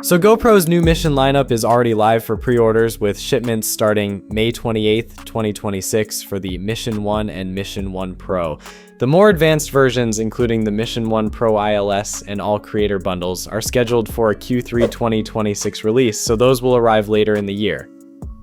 So GoPro's new Mission lineup is already live for pre-orders, with shipments starting May 28th, 2026 for the Mission 1 and Mission 1 Pro. The more advanced versions, including the Mission 1 Pro ILS and all creator bundles, are scheduled for a Q3 2026 release, so those will arrive later in the year.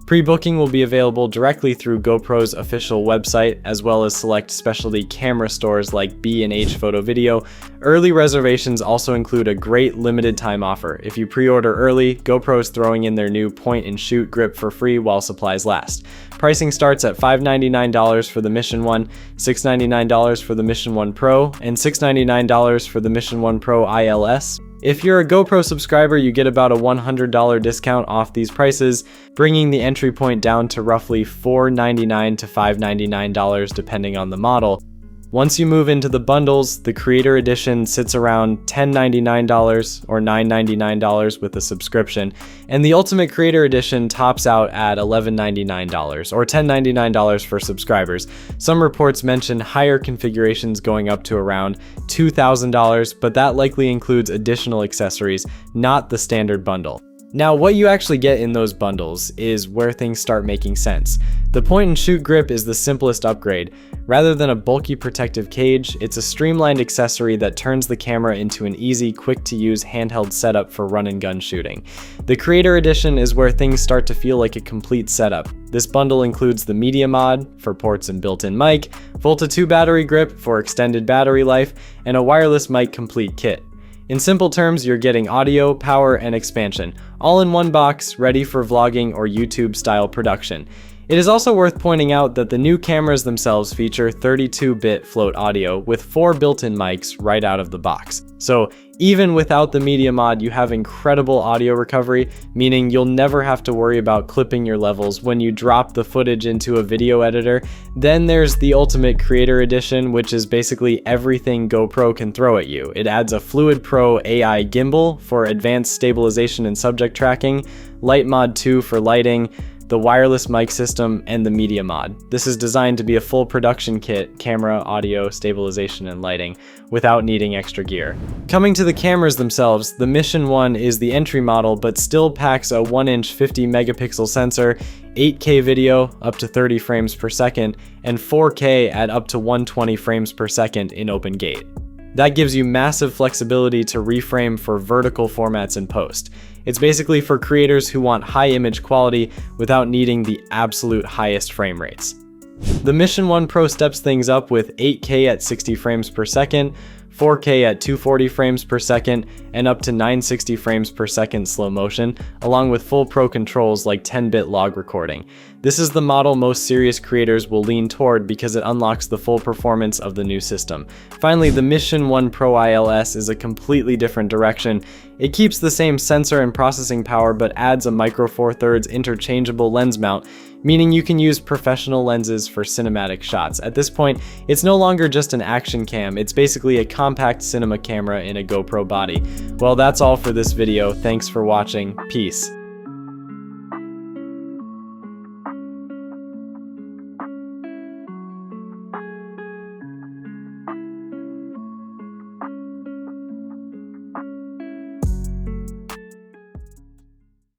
Pre-booking will be available directly through GoPro's official website, as well as select specialty camera stores like B&H Photo Video. Early reservations also include a great limited time offer. If you pre-order early, GoPro is throwing in their new point-and-shoot grip for free while supplies last. Pricing starts at $599 for the Mission 1, $699 for the Mission 1 Pro, and $699 for the Mission 1 Pro ILS. If you're a GoPro subscriber, you get about a $100 discount off these prices, bringing the entry point down to roughly $499 to $599 depending on the model. Once you move into the bundles, the Creator Edition sits around $1099 or $999 with a subscription, and the Ultimate Creator Edition tops out at $1199 or $1099 for subscribers. Some reports mention higher configurations going up to around $2,000, but that likely includes additional accessories, not the standard bundle. Now, what you actually get in those bundles is where things start making sense. The point-and-shoot grip is the simplest upgrade. Rather than a bulky protective cage, it's a streamlined accessory that turns the camera into an easy, quick-to-use handheld setup for run-and-gun shooting. The Creator Edition is where things start to feel like a complete setup. This bundle includes the Media Mod for ports and built-in mic, Volta 2 battery grip for extended battery life, and a wireless mic complete kit. In simple terms, you're getting audio, power, and expansion, all in one box, ready for vlogging or YouTube-style production. It is also worth pointing out that the new cameras themselves feature 32-bit float audio with 4 built-in mics right out of the box. So even without the Media Mod, you have incredible audio recovery, meaning you'll never have to worry about clipping your levels when you drop the footage into a video editor. Then there's the Ultimate Creator Edition, which is basically everything GoPro can throw at you. It adds a Fluid Pro AI gimbal for advanced stabilization and subject tracking, Light Mod 2 for lighting, the wireless mic system, and the Media Mod. This is designed to be a full production kit, camera, audio, stabilization, and lighting, without needing extra gear. Coming to the cameras themselves, the Mission 1 is the entry model, but still packs a 1-inch 50-megapixel sensor, 8K video up to 30 frames per second, and 4K at up to 120 frames per second in open gate. That gives you massive flexibility to reframe for vertical formats in post. It's basically for creators who want high image quality without needing the absolute highest frame rates. The Mission 1 Pro steps things up with 8K at 60 frames per second, 4K at 240 frames per second, and up to 960 frames per second slow motion, along with full pro controls like 10-bit log recording. This is the model most serious creators will lean toward because it unlocks the full performance of the new system. Finally, the Mission 1 Pro ILS is a completely different direction. It keeps the same sensor and processing power, but adds a Micro Four Thirds interchangeable lens mount, meaning you can use professional lenses for cinematic shots. At this point, it's no longer just an action cam, it's basically a compact cinema camera in a GoPro body. Well, that's all for this video. Thanks for watching. Peace.